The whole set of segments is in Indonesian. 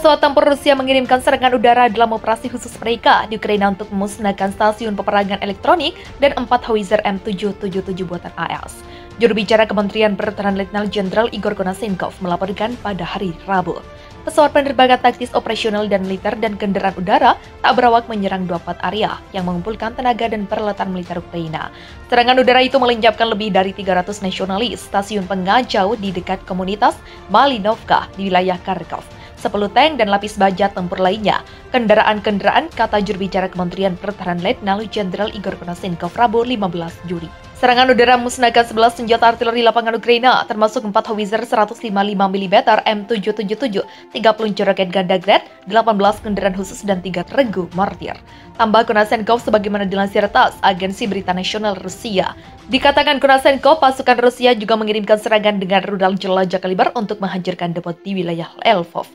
pesawat tempur Rusia mengirimkan serangan udara dalam operasi khusus mereka di Ukraina untuk memusnahkan stasiun peperangan elektronik dan 4 howitzer M777 buatan AS. Juru bicara Kementerian Pertahanan Letnan Jenderal Igor Konasenkov melaporkan pada hari Rabu. Pesawat penerbangan taktis operasional dan militer dan kendaraan udara tak berawak menyerang 24 area yang mengumpulkan tenaga dan peralatan militer Ukraina. Serangan udara itu melenyapkan lebih dari 300 nasionalis stasiun pengacau di dekat komunitas Malinovka di wilayah Kharkov. 10 tank dan lapis baja tempur lainnya. Kendaraan-kendaraan, kata juru bicara Kementerian Pertahanan Letnan Jenderal Igor Konasenkov Rabu 15 Juli. Serangan udara musnahkan 11 senjata artileri lapangan Ukraina, termasuk 4 howitzer 155 mm M777, 3 peluncur roket ganda grad, 18 kendaraan khusus, dan 3 regu mortir. Tambah Konasenkov sebagaimana dilansir TASS, agensi berita nasional Rusia. Dikatakan Konasenkov, pasukan Rusia juga mengirimkan serangan dengan rudal jelajah kaliber untuk menghancurkan depot di wilayah Lvov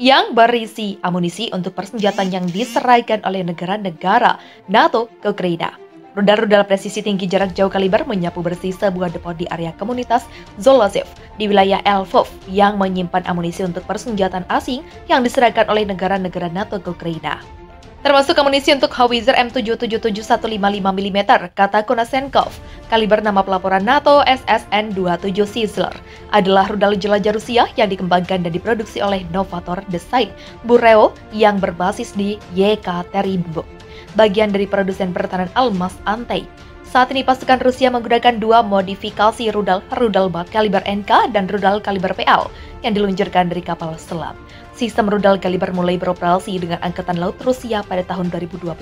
yang berisi amunisi untuk persenjataan yang diserahkan oleh negara-negara NATO ke Ukraina. Rudal-rudal presisi tinggi jarak jauh kaliber menyapu bersih sebuah depot di area komunitas Zolozev di wilayah Lvov yang menyimpan amunisi untuk persenjataan asing yang diserahkan oleh negara-negara NATO ke Ukraina. Termasuk amunisi untuk howitzer M777 155 mm, kata Konasenkov. Kaliber nama pelaporan NATO SSN-27 Sizzler adalah rudal jelajah Rusia yang dikembangkan dan diproduksi oleh Novator Design Bureau yang berbasis di Yekaterinburg, bagian dari produsen pertahanan Almaz Antey. Saat ini pasukan Rusia menggunakan 2 modifikasi rudal kaliber NK dan rudal kaliber PL yang diluncurkan dari kapal selam. Sistem rudal kaliber mulai beroperasi dengan Angkatan Laut Rusia pada tahun 2012.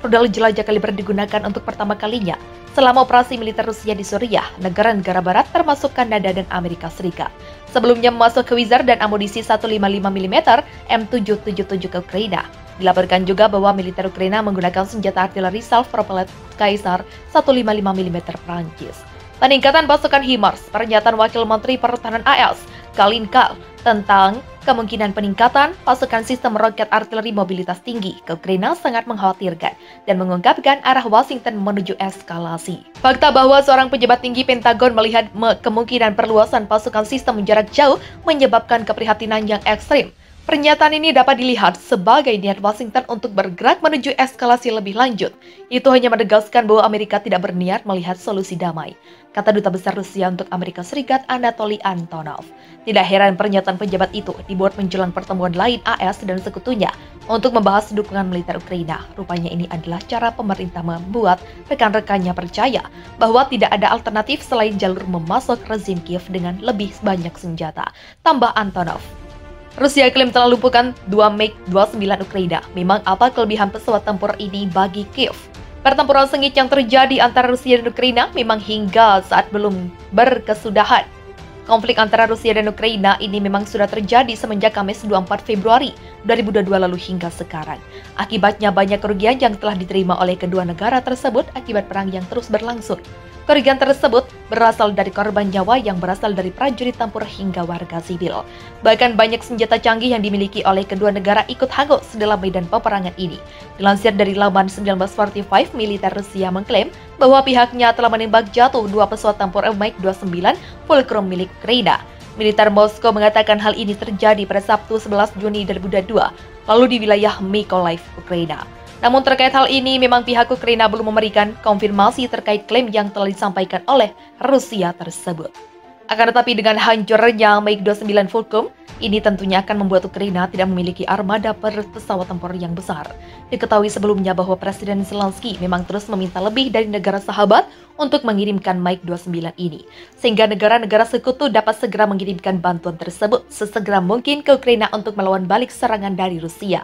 Rudal jelajah kaliber digunakan untuk pertama kalinya selama operasi militer Rusia di Suriah, negara-negara barat termasuk Kanada dan Amerika Serikat. Sebelumnya memasuk howitzer dan amunisi 155 mm M777 ke Ukraina. Dilaporkan juga bahwa militer Ukraina menggunakan senjata artileri self-propelled Kaisar 155 mm Prancis. Peningkatan pasukan HIMARS, pernyataan Wakil Menteri Pertahanan AS, Kalin Kal, tentang kemungkinan peningkatan pasukan sistem roket artileri mobilitas tinggi ke Ukraina sangat mengkhawatirkan dan mengungkapkan arah Washington menuju eskalasi. Fakta bahwa seorang pejabat tinggi Pentagon melihat kemungkinan perluasan pasukan sistem jarak jauh menyebabkan keprihatinan yang ekstrim. Pernyataan ini dapat dilihat sebagai niat Washington untuk bergerak menuju eskalasi lebih lanjut. Itu hanya menegaskan bahwa Amerika tidak berniat melihat solusi damai, kata Duta Besar Rusia untuk Amerika Serikat Anatoly Antonov. Tidak heran pernyataan pejabat itu dibuat menjelang pertemuan lain AS dan sekutunya untuk membahas dukungan militer Ukraina. Rupanya ini adalah cara pemerintah membuat rekan-rekannya percaya bahwa tidak ada alternatif selain jalur memasok rezim Kiev dengan lebih banyak senjata, tambah Antonov. Rusia klaim telah lumpuhkan 2 MiG-29 Ukraina. Memang apa kelebihan pesawat tempur ini bagi Kiev? Pertempuran sengit yang terjadi antara Rusia dan Ukraina memang hingga saat belum berkesudahan. Konflik antara Rusia dan Ukraina ini memang sudah terjadi semenjak Kamis 24 Februari 2022 lalu hingga sekarang. Akibatnya banyak kerugian yang telah diterima oleh kedua negara tersebut akibat perang yang terus berlangsung. Kerugian tersebut berasal dari korban nyawa yang berasal dari prajurit tempur hingga warga sipil. Bahkan banyak senjata canggih yang dimiliki oleh kedua negara ikut hangus dalam medan peperangan ini. Dilansir dari laman 1945, militer Rusia mengklaim bahwa pihaknya telah menembak jatuh 2 pesawat tempur MiG-29 Fulcrum milik Ukraina. Militer Moskow mengatakan hal ini terjadi pada Sabtu 11 Juni 2022, lalu di wilayah Mykolaiv, Ukraina. Namun terkait hal ini, memang pihak Ukraina belum memberikan konfirmasi terkait klaim yang telah disampaikan oleh Rusia tersebut. Akan tetapi dengan hancurnya MiG-29 Fulcrum, ini tentunya akan membuat Ukraina tidak memiliki armada pesawat tempur yang besar. Diketahui sebelumnya bahwa Presiden Zelensky memang terus meminta lebih dari negara sahabat untuk mengirimkan MiG-29 ini, sehingga negara-negara sekutu dapat segera mengirimkan bantuan tersebut sesegera mungkin ke Ukraina untuk melawan balik serangan dari Rusia.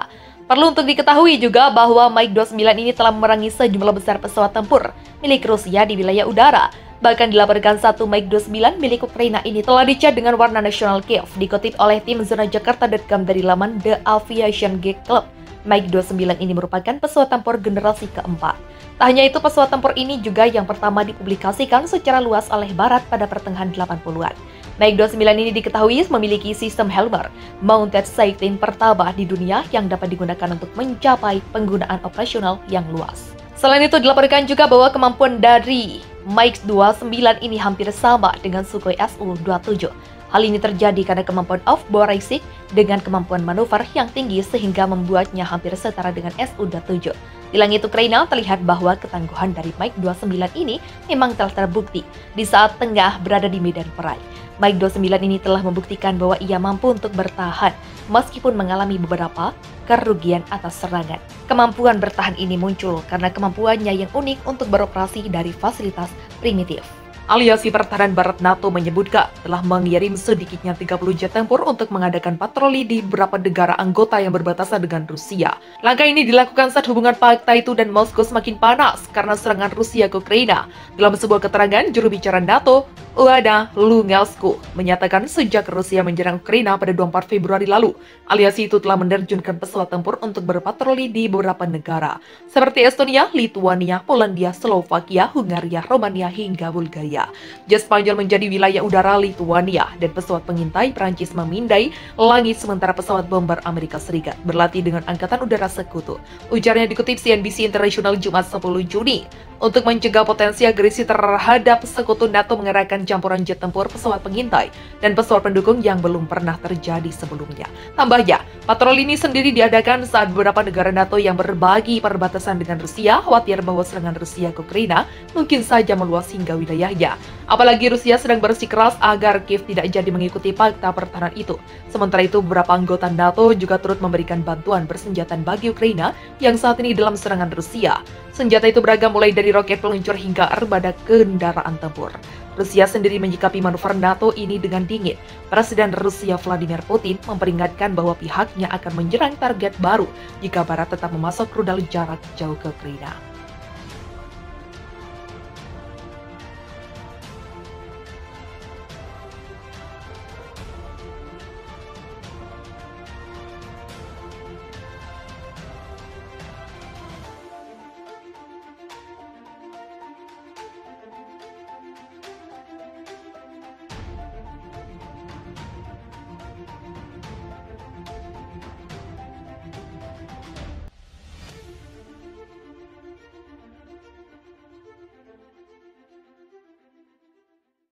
Perlu untuk diketahui juga bahwa MiG-29 ini telah memerangi sejumlah besar pesawat tempur milik Rusia di wilayah udara. Bahkan dilaporkan satu MiG-29 milik Ukraina ini telah dicat dengan warna nasional Kiev, dikutip oleh tim zonajakarta.com dari laman The Aviation Geek Club. MiG-29 ini merupakan pesawat tempur generasi keempat. Tak hanya itu, pesawat tempur ini juga yang pertama dipublikasikan secara luas oleh Barat pada pertengahan 80-an. MiG-29 ini diketahui memiliki sistem Helmer Mounted Sighting pertama di dunia yang dapat digunakan untuk mencapai penggunaan operasional yang luas. Selain itu, dilaporkan juga bahwa kemampuan dari MiG-29 ini hampir sama dengan Sukhoi Su-27 Hal ini terjadi karena kemampuan Auf-Borisik dengan kemampuan manuver yang tinggi sehingga membuatnya hampir setara dengan Su-7. Di langit Ukraina terlihat bahwa ketangguhan dari MiG-29 ini memang telah terbukti di saat tengah berada di medan perang. MiG-29 ini telah membuktikan bahwa ia mampu untuk bertahan meskipun mengalami beberapa kerugian atas serangan. Kemampuan bertahan ini muncul karena kemampuannya yang unik untuk beroperasi dari fasilitas primitif. Aliansi Pertahanan Barat NATO menyebutkan telah mengirim sedikitnya 30 jet tempur untuk mengadakan patroli di beberapa negara anggota yang berbatasan dengan Rusia. Langkah ini dilakukan saat hubungan Pakta itu dan Moskow semakin panas karena serangan Rusia ke Ukraina. Dalam sebuah keterangan, juru bicara NATO, Olena Lungelsko, menyatakan sejak Rusia menyerang Ukraina pada 24 Februari lalu, aliansi itu telah menerjunkan pesawat tempur untuk berpatroli di beberapa negara, seperti Estonia, Lituania, Polandia, Slovakia, Hungaria, Romania, hingga Bulgaria. Jet Spanyol menjadi wilayah udara Lituania, dan pesawat pengintai Prancis memindai langit sementara pesawat bomber Amerika Serikat berlatih dengan Angkatan Udara Sekutu. Ujarnya dikutip CNBC International Jumat 10 Juni. Untuk mencegah potensi agresi terhadap sekutu, NATO mengerahkan campuran jet tempur, pesawat pengintai, dan pesawat pendukung yang belum pernah terjadi sebelumnya. Tambahnya, patroli ini sendiri diadakan saat beberapa negara NATO yang berbagi perbatasan dengan Rusia khawatir bahwa serangan Rusia ke Ukraina mungkin saja meluas hingga wilayahnya. Apalagi Rusia sedang bersikeras agar Kiev tidak jadi mengikuti fakta pertahanan itu. Sementara itu, beberapa anggota NATO juga turut memberikan bantuan persenjataan bagi Ukraina yang saat ini dalam serangan Rusia. Senjata itu beragam mulai dari roket peluncur hingga armada kendaraan tempur. Rusia sendiri menyikapi manuver NATO ini dengan dingin. Presiden Rusia Vladimir Putin memperingatkan bahwa pihaknya akan menyerang target baru jika Barat tetap memasok rudal jarak jauh ke Ukraina.